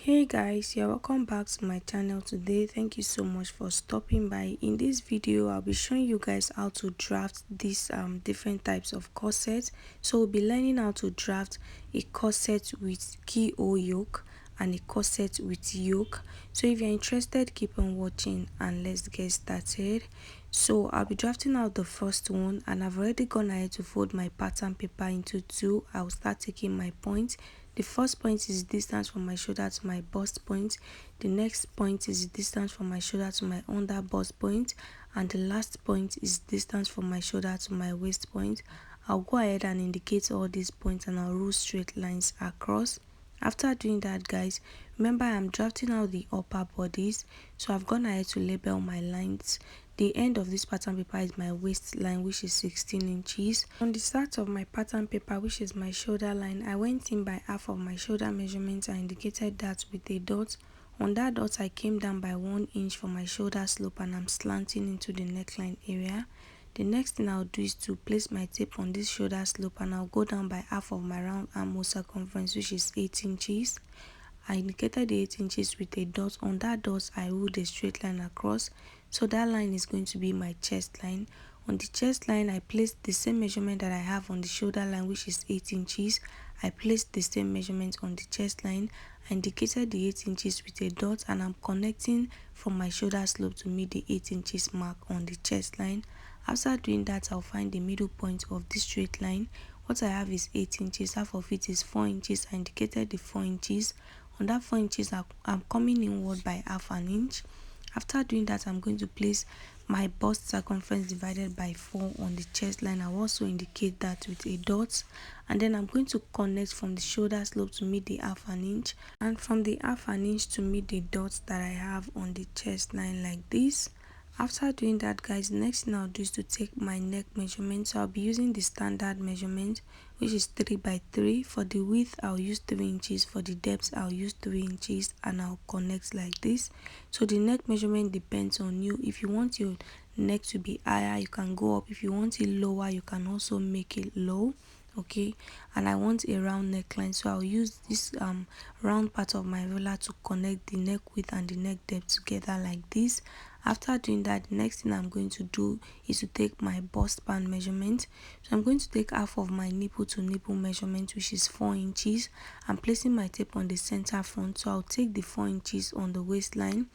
Hey guys, you're welcome back to my channel today. Thank you so much for stopping by. In this video I'll be showing you guys how to draft these different types of corsets. So we'll be learning how to draft a corset with keyhole yoke and a corset with yoke. So if you're interested, keep on watching and let's get started. So I'll be drafting out the first one, and I've already gone ahead to fold my pattern paper into two. I'll start taking my point. The first point is distance from my shoulder to my bust point. The next point is distance from my shoulder to my under bust point. And the last point is distance from my shoulder to my waist point. I'll go ahead and indicate all these points and I'll rule straight lines across. After doing that, guys, remember I'm drafting out the upper bodies, so I've gone ahead to label my lines. The end of this pattern paper is my waistline, which is 16 inches. On the start of my pattern paper, which is my shoulder line, I went in by half of my shoulder measurement. I indicated that with a dot. On that dot, I came down by 1 inch for my shoulder slope and I'm slanting into the neckline area. The next thing I'll do is to place my tape on this shoulder slope and I'll go down by half of my round armhole circumference, which is 8 inches. I indicated the 8 inches with a dot. On that dot, I ruled a straight line across. So that line is going to be my chest line. On the chest line, I placed the same measurement that I have on the shoulder line, which is 8 inches. I placed the same measurement on the chest line. I indicated the 8 inches with a dot and I'm connecting from my shoulder slope to meet the 8 inches mark on the chest line. After doing that, I'll find the middle point of this straight line. What I have is 8 inches, half of it is 4 inches. I indicated the 4 inches. On that 4 inches, I'm coming inward by half an inch. After doing that, I'm going to place my bust circumference divided by 4 on the chest line. I'll also indicate that with a dot. And then I'm going to connect from the shoulder slope to meet the half an inch. And from the half an inch to meet the dots that I have on the chest line like this. After doing that, guys, the next thing I'll do is to take my neck measurement. So I'll be using the standard measurement, which is 3 by 3. For the width, I'll use 3 inches. For the depth, I'll use 3 inches and I'll connect like this. So the neck measurement depends on you. If you want your neck to be higher, you can go up. If you want it lower, you can also make it low. Okay, and I want a round neckline, so I'll use this round part of my ruler to connect the neck width and the neck depth together like this. After doing that, the next thing I'm going to do is to take my bust band measurement. So I'm going to take half of my nipple to nipple measurement, which is 4 inches. I'm placing my tape on the center front, so I'll take the 4 inches on the waistline,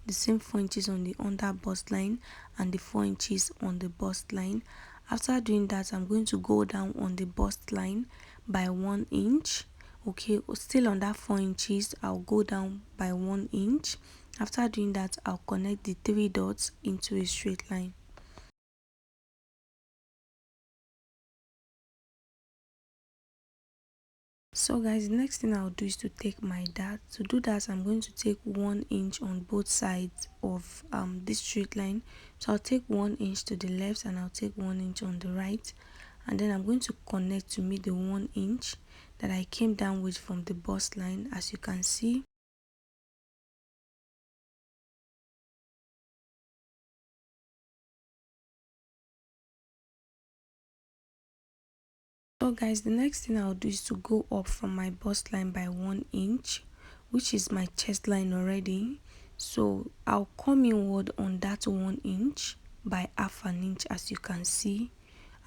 the same 4 inches on the under bust line, and the 4 inches on the bust line. After doing that, I'm going to go down on the bust line by 1 inch. Okay, still on that 4 inches, I'll go down by 1 inch. After doing that, I'll connect the 3 dots into a straight line. So guys, the next thing I'll do is to take my dart. To do that, I'm going to take 1 inch on both sides of this straight line. So I'll take 1 inch to the left and I'll take 1 inch on the right, and then I'm going to connect to meet the 1 inch that I came down with from the bust line, as you can see. So guys, the next thing I'll do is to go up from my bust line by 1 inch, which is my chest line already. So I'll come inward on that 1 inch by half an inch, as you can see.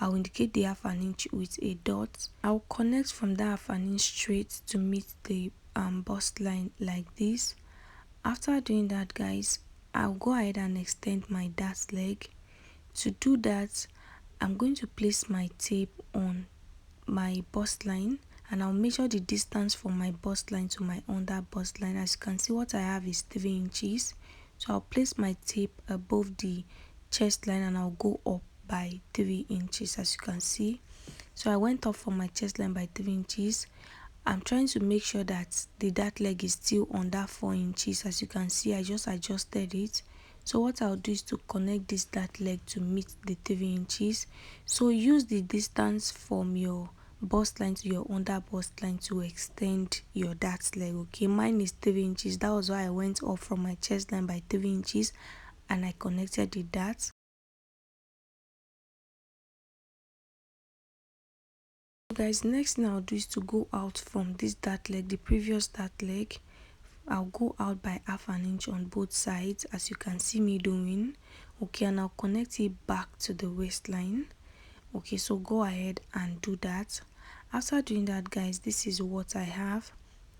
I'll indicate the half an inch with a dot. I'll connect from that half an inch straight to meet the bust line like this. After doing that, guys, I'll go ahead and extend my dart leg. To do that, I'm going to place my tape on my bust line and I'll measure the distance from my bust line to my under bust line. As you can see, what I have is 3 inches. So I'll place my tape above the chest line and I'll go up by 3 inches, as you can see. So I went up from my chest line by 3 inches. I'm trying to make sure that the dart leg is still on that 4 inches. As you can see, I just adjusted it. So what I'll do is to connect this dart leg to meet the 3 inches. So use the distance from your bust line to your under bust line to extend your dart leg. Okay, mine is 3 inches. That was why I went up from my chest line by 3 inches and I connected the dart. Guys, next thing I'll do is to go out from this dart leg, the previous dart leg. I'll go out by half an inch on both sides as you can see me doing. Okay, and I'll connect it back to the waistline. Okay, so go ahead and do that. After doing that, guys, this is what I have.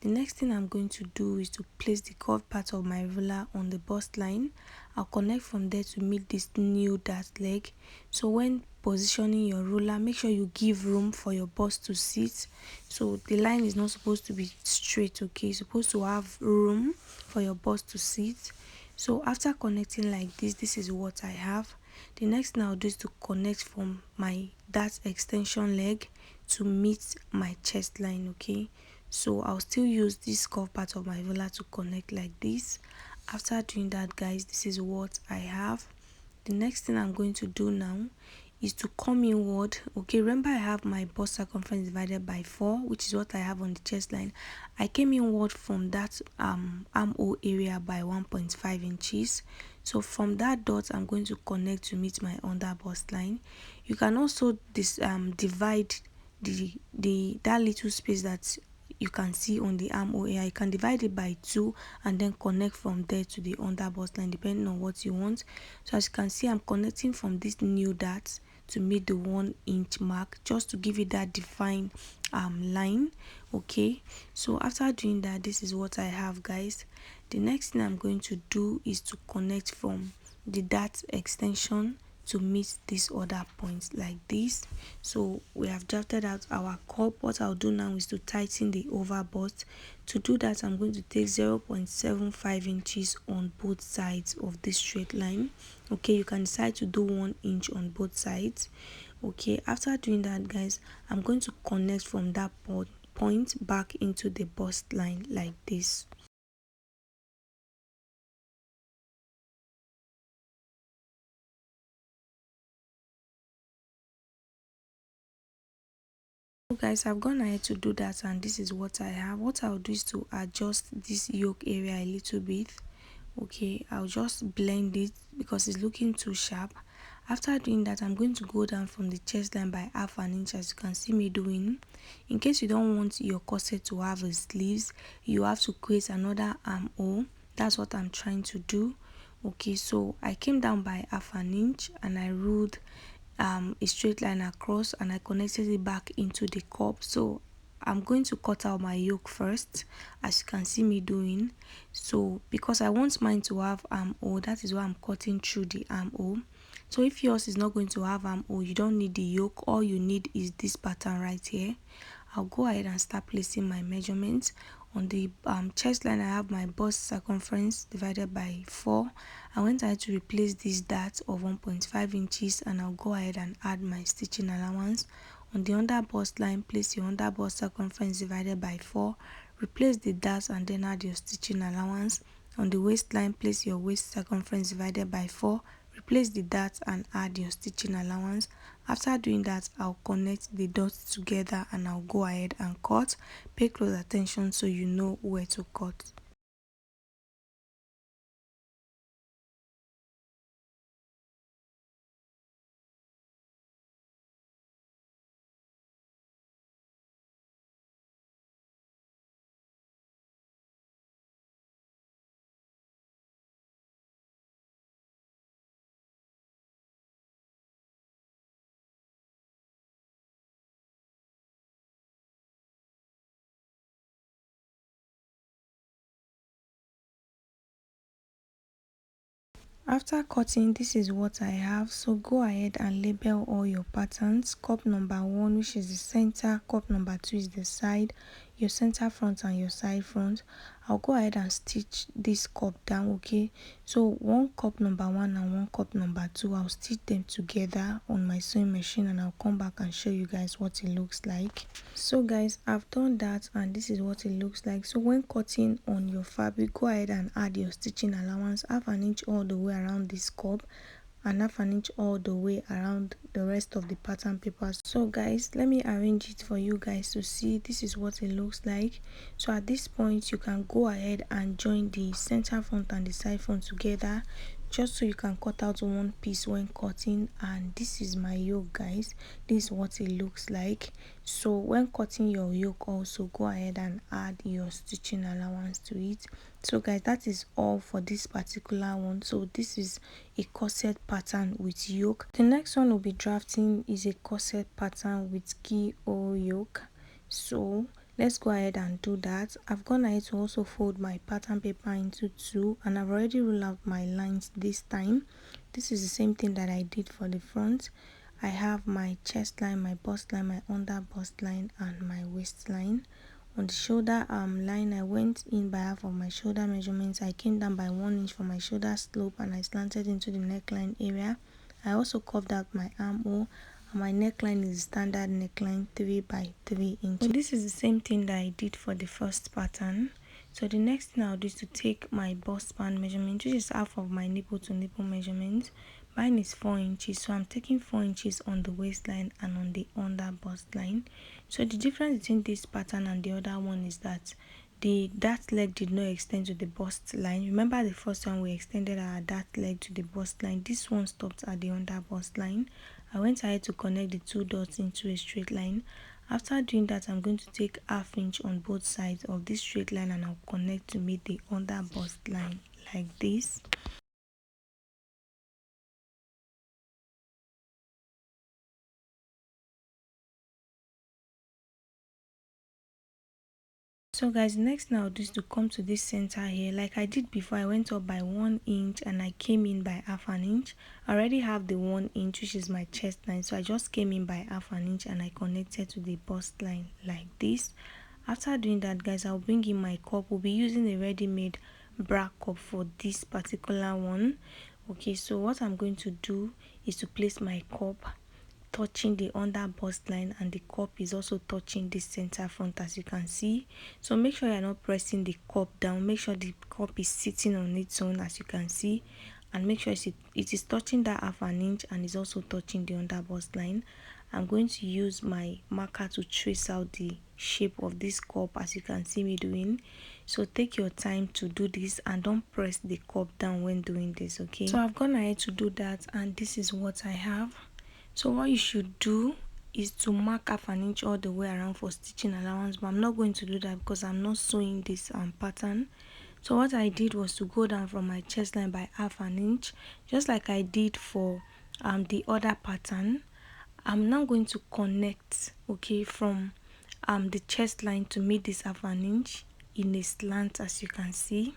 The next thing I'm going to do is to place the curved part of my ruler on the bust line. I'll connect from there to meet this new dart leg. So when positioning your ruler, make sure you give room for your bust to sit. So the line is not supposed to be straight, okay? It's supposed to have room for your bust to sit. So after connecting like this is what I have. The next thing I'll do is to connect from my dart extension leg to meet my chest line, okay? So I'll still use this curved part of my ruler to connect like this. After doing that, guys, this is what I have. The next thing I'm going to do now is to come inward. Okay, remember I have my bust circumference divided by 4, which is what I have on the chest line. I came inward from that armhole area by 1.5 inches. So from that dot I'm going to connect to meet my under bust line. You can also divide that little space that you can see on the armhole area. You can divide it by 2 and then connect from there to the under bust line depending on what you want. So as you can see, I'm connecting from this new dart to meet the 1 inch mark, just to give it that defined line. Okay, so after doing that, this is what I have, guys. The next thing I'm going to do is to connect from the dart extension to meet this other point like this. So we have drafted out our cup. What I'll do now is to tighten the over bust. To do that, I'm going to take 0.75 inches on both sides of this straight line. Okay, you can decide to do 1 inch on both sides. Okay, after doing that, guys, I'm going to connect from that point back into the bust line like this. So guys, I've gone ahead to do that, and this is what I have. What I'll do is to adjust this yoke area a little bit. Okay, I'll just blend it because it's looking too sharp. After doing that, I'm going to go down from the chest line by half an inch, as you can see me doing. In case you don't want your corset to have a sleeves, you have to create another armhole. That's what I'm trying to do. Okay, so I came down by half an inch and I ruled a straight line across and I connected it back into the cup. So I'm going to cut out my yoke first, as you can see me doing. So because I want mine to have armhole, that is why I'm cutting through the armhole. So if yours is not going to have armhole, you don't need the yoke. All you need is this pattern right here. I'll go ahead and start placing my measurements. On the chest line, I have my bust circumference divided by 4. I went ahead to replace this dart of 1.5 inches and I'll go ahead and add my stitching allowance. On the under bust line, place your under bust circumference divided by 4. Replace the dart and then add your stitching allowance. On the waistline, place your waist circumference divided by 4. Replace the dart and add your stitching allowance. After doing that, I'll connect the dots together and I'll go ahead and cut. Pay close attention so you know where to cut. After cutting, this is what I have. So go ahead and label all your patterns. Cup number 1, which is the center. Cup number 2 is the side, your center front and your side front. I'll go ahead and stitch this cup down. Okay, so one cup number 1 and one cup number 2, I'll stitch them together on my sewing machine and I'll come back and show you guys what it looks like. So guys, I've done that and this is what it looks like. So when cutting on your fabric, go ahead and add your stitching allowance, half an inch all the way around this cup and half an inch all the way around the rest of the pattern papers. So guys, let me arrange it for you guys to see. This is what it looks like. So at this point, you can go ahead and join the center front and the side front together just so you can cut out one piece when cutting. And this is my yoke, guys. This is what it looks like. So when cutting your yoke, also go ahead and add your stitching allowance to it. So guys, that is all for this particular one. So this is a corset pattern with yoke. The next one we'll be drafting is a corset pattern with keyhole yoke. So let's go ahead and do that. I've gone ahead to also fold my pattern paper into two, and I've already ruled out my lines this time. This is the same thing that I did for the front. I have my chest line, my bust line, my under bust line, and my waistline. On the shoulder line, I went in by half of my shoulder measurements. I came down by 1 inch for my shoulder slope, and I slanted into the neckline area. I also curved out my armhole, and my neckline is standard neckline 3 by 3 inches. So this is the same thing that I did for the first pattern. So the next thing I'll do is to take my bust band measurement, which is half of my nipple to nipple measurement. Mine is 4 inches, so I'm taking 4 inches on the waistline and on the under bust line. So the difference between this pattern and the other one is that the dart leg did not extend to the bust line. Remember the first one we extended our dart leg to the bust line. This one stopped at the under bust line. I went ahead to connect the two dots into a straight line. After doing that, I'm going to take ½ inch on both sides of this straight line and I'll connect to meet the under bust line like this. So guys, next now is to come to this center here. Like I did before, I went up by 1 inch and I came in by ½ an inch. I already have the 1 inch, which is my chest line, so I just came in by ½ an inch and I connected to the bust line like this. After doing that, guys, I'll bring in my cup. We'll be using a ready-made bra cup for this particular one. Okay, so what I'm going to do is to place my cup touching the under bust line, and the cup is also touching the center front, as you can see. So make sure you're not pressing the cup down. Make sure the cup is sitting on its own, as you can see, and make sure it is touching that ½ an inch and is also touching the under bust line. I'm going to use my marker to trace out the shape of this cup, as you can see me doing. So take your time to do this and don't press the cup down when doing this. Okay, so I've gone ahead to do that, and this is what I have. So what you should do is to mark ½ an inch all the way around for stitching allowance, but I'm not going to do that because I'm not sewing this pattern. So what I did was to go down from my chest line by ½ an inch, just like I did for the other pattern. I'm now going to connect, okay, from the chest line to meet this ½ an inch in a slant, as you can see.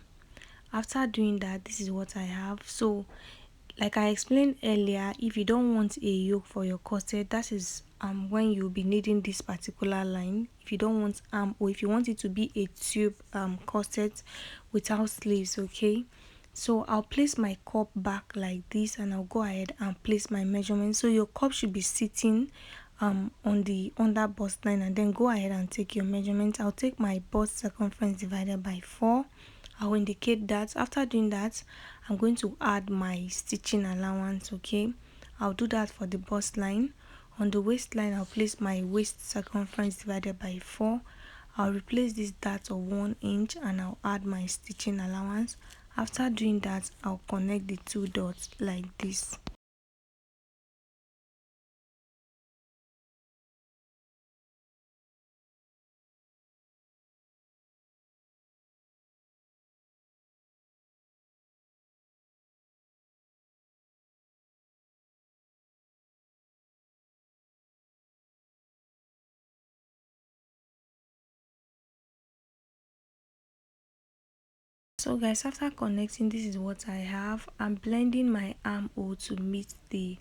After doing that, this is what I have. So like I explained earlier, if you don't want a yoke for your corset, that is when you'll be needing this particular line. If you don't want or if you want it to be a tube corset without sleeves, okay. So I'll place my cup back like this, and I'll go ahead and place my measurement. So your cup should be sitting on the under bust line, and then go ahead and take your measurement. I'll take my bust circumference divided by 4. I'll indicate that. After doing that, I'm going to add my stitching allowance. Okay, I'll do that for the bust line. On the waistline, I'll place my waist circumference divided by 4. I'll replace this dart of 1 inch and I'll add my stitching allowance. After doing that, I'll connect the two dots like this. So guys, after connecting, this is what I have. I'm blending my armhole to meet the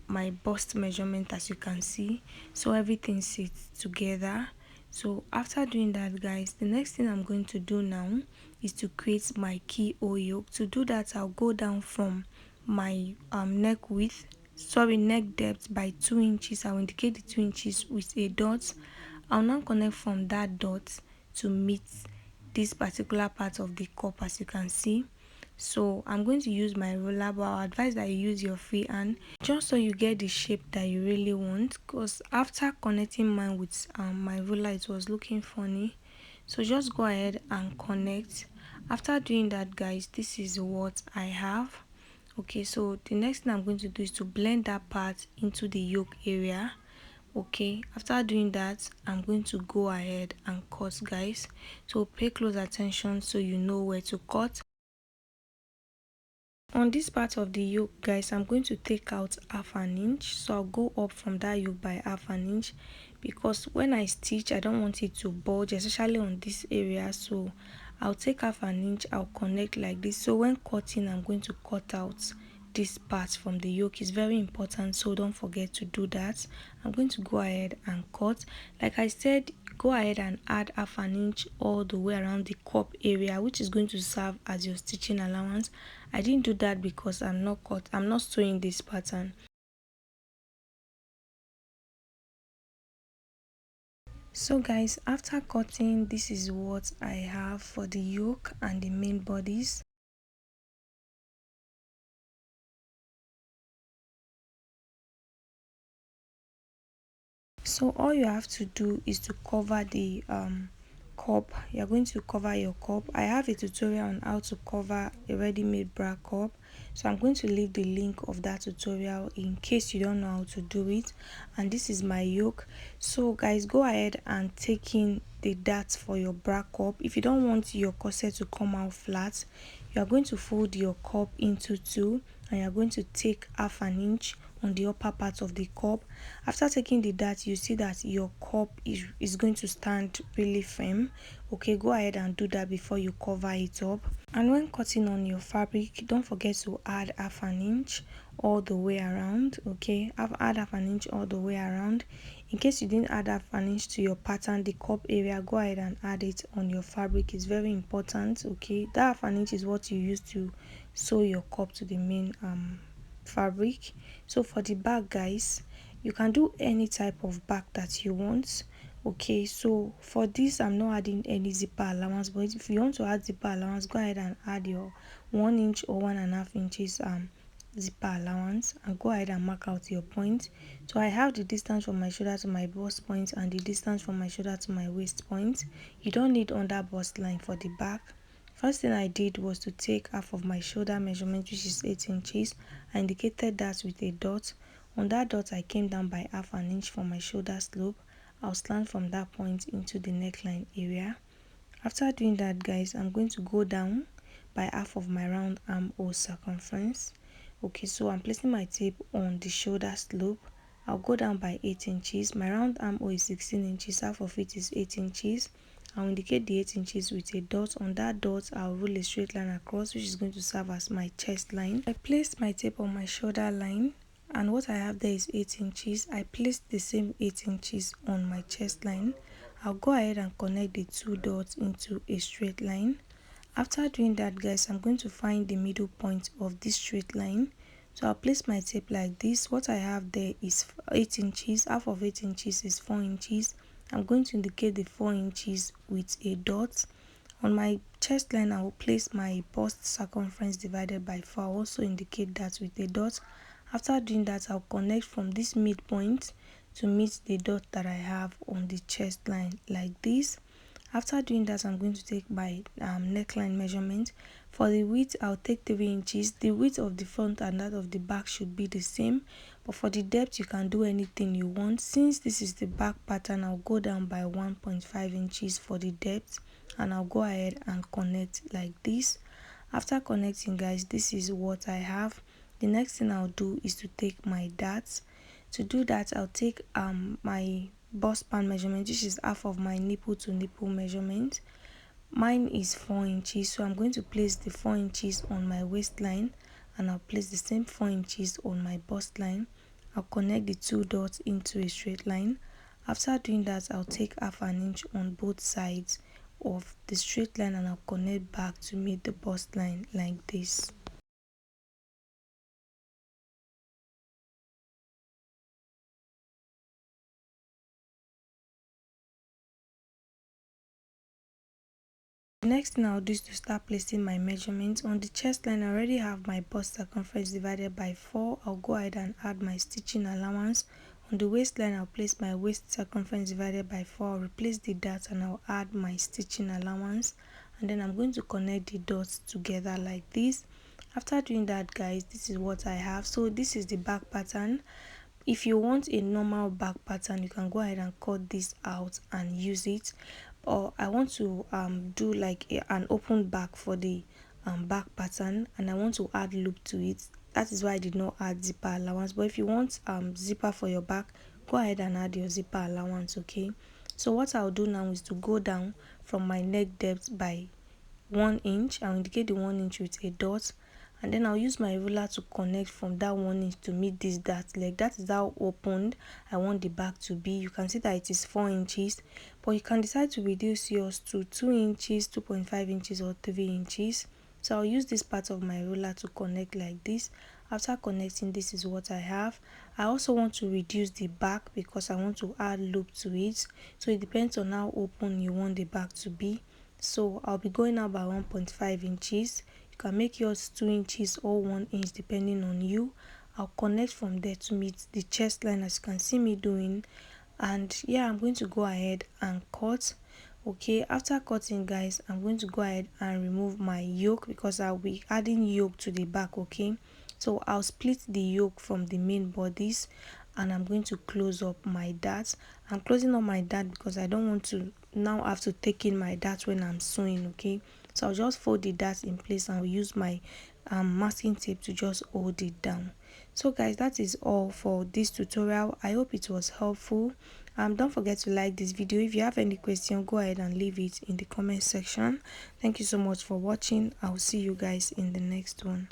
my bust measurement, as you can see, so everything sits together. So after doing that, guys, the next thing I'm going to do now is to create my keyhole yoke. To do that, I'll go down from my neck depth by 2 inches. I'll indicate the 2 inches with a dot. I'll now connect from that dot to meet this particular part of the cup, as you can see. So I'm going to use my ruler, but I advise that you use your free hand just so you get the shape that you really want, because after connecting mine with my ruler, it was looking funny. So just go ahead and connect, After doing that, guys, this is what I have. Okay, so the next thing I'm going to do is to blend that part into the yoke area. Okay, after doing that, I'm going to go ahead and cut, guys. So pay close attention so you know where to cut. On this part of the yoke, guys, I'm going to take out half an inch, so I'll go up from that yoke by half an inch, because when I stitch I don't want it to bulge, especially on this area. So I'll take half an inch, I'll connect like this. So when cutting, I'm going to cut out this part from the yoke. Is very important, so don't forget to do that. I'm going to go ahead and cut. Like I said, go ahead and add half an inch all the way around the cup area, which is going to serve as your stitching allowance. I didn't do that because I'm not sewing this pattern. So guys, after cutting, this is what I have for the yoke and the main bodies. So all you have to do is to cover the cup. You're going to cover your cup. I have a tutorial on how to cover a ready-made bra cup, so I'm going to leave the link of that tutorial in case you don't know how to do it. And this is my yoke. So guys, go ahead and take in the darts for your bra cup. If you don't want your corset to come out flat, you are going to fold your cup into two, and you're going to take half an inch on the upper part of the cup. After taking the dart, you see that your cup is going to stand really firm. Okay, go ahead and do that before you cover it up. And when cutting on your fabric, don't forget to add half an inch all the way around. Okay, add half an inch all the way around. In case you didn't add half an inch to your pattern, the cup area, go ahead and add it on your fabric. It's very important. Okay, that half an inch is what you use to sew your cup to the main fabric. So for the back, guys, you can do any type of back that you want. Okay, so for this, I'm not adding any zipper allowance, but if you want to add zipper allowance, go ahead and add your 1 inch or 1.5 inches zipper allowance, and go ahead and mark out your point. So I have the distance from my shoulder to my bust point and the distance from my shoulder to my waist point. You don't need under bust line for the back. First thing I did was to take half of my shoulder measurement, which is 8 inches. I indicated that with a dot. On that dot, I came down by half an inch for my shoulder slope. I'll slant from that point into the neckline area. After doing that, guys, I'm going to go down by half of my round armhole circumference. Okay, so I'm placing my tape on the shoulder slope. I'll go down by 8 inches. My round armhole is 16 inches, half of it is 8 inches. I'll indicate the 8 inches with a dot. On that dot, I'll roll a straight line across, which is going to serve as my chest line. I placed my tape on my shoulder line, and what I have there is 8 inches. I placed the same 8 inches on my chest line. I'll go ahead and connect the two dots into a straight line. After doing that, guys, I'm going to find the middle point of this straight line. So I'll place my tape like this. What I have there is 8 inches. Half of 8 inches is 4 inches. I'm going to indicate the 4 inches with a dot. On my chest line, I will place my bust circumference divided by 4. I'll also indicate that with a dot. After doing that, I'll connect from this midpoint to meet the dot that I have on the chest line like this. After doing that, I'm going to take my neckline measurement. For the width, I'll take 3 inches. The width of the front and that of the back should be the same, but for the depth, you can do anything you want. Since this is the back pattern, I'll go down by 1.5 inches for the depth, and I'll go ahead and connect like this. After connecting, guys, this is what I have. The next thing I'll do is to take my darts. To do that, I'll take my bust band measurement, which is half of my nipple to nipple measurement. Mine is 4 inches, so I'm going to place the 4 inches on my waistline, and I'll place the same 4 inches on my bust line. I'll connect the two dots into a straight line. After doing that, I'll take half an inch on both sides of the straight line, and I'll connect back to meet the bust line like this. The next thing I'll do is to start placing my measurements. On the chest line, I already have my bust circumference divided by 4. I'll go ahead and add my stitching allowance. On the waistline, I'll place my waist circumference divided by 4. I'll replace the dart and I'll add my stitching allowance. and then I'm going to connect the dots together like this. After doing that, guys, this is what I have. So this is the back pattern. If you want a normal back pattern, you can go ahead and cut this out and use it. Or I want to do like an open back for the back pattern, and I want to add loop to it. That is why I did not add zipper allowance. But if you want zipper for your back, go ahead and add your zipper allowance. Okay, so what I'll do now is to go down from my neck depth by 1 inch. I'll indicate the 1 inch with a dot, and then I'll use my ruler to connect from that 1 inch to meet this dart leg. That is how opened I want the back to be. You can see that it is 4 inches, but you can decide to reduce yours to 2 inches, 2.5 inches, or 3 inches. So I'll use this part of my ruler to connect like this. After connecting, this is what I have. I also want to reduce the back because I want to add loop to it, so it depends on how open you want the back to be. So I'll be going out by 1.5 inches. You can make yours 2 inches or 1 inch depending on you. I'll connect from there to meet the chest line, as you can see me doing. And yeah, I'm going to go ahead and cut. Okay, after cutting, guys, I'm going to go ahead and remove my yoke because I'll be adding yoke to the back. Okay, so I'll split the yoke from the main bodies, and I'm going to close up my darts. I'm closing up my dart because I don't want to now have to take in my dart when I'm sewing. Okay, so I'll just fold the dart in place and I'll use my masking tape to just hold it down. So guys, that is all for this tutorial. I hope it was helpful. Don't forget to like this video. If you have any question, go ahead and leave it in the comment section. Thank you so much for watching. I'll see you guys in the next one.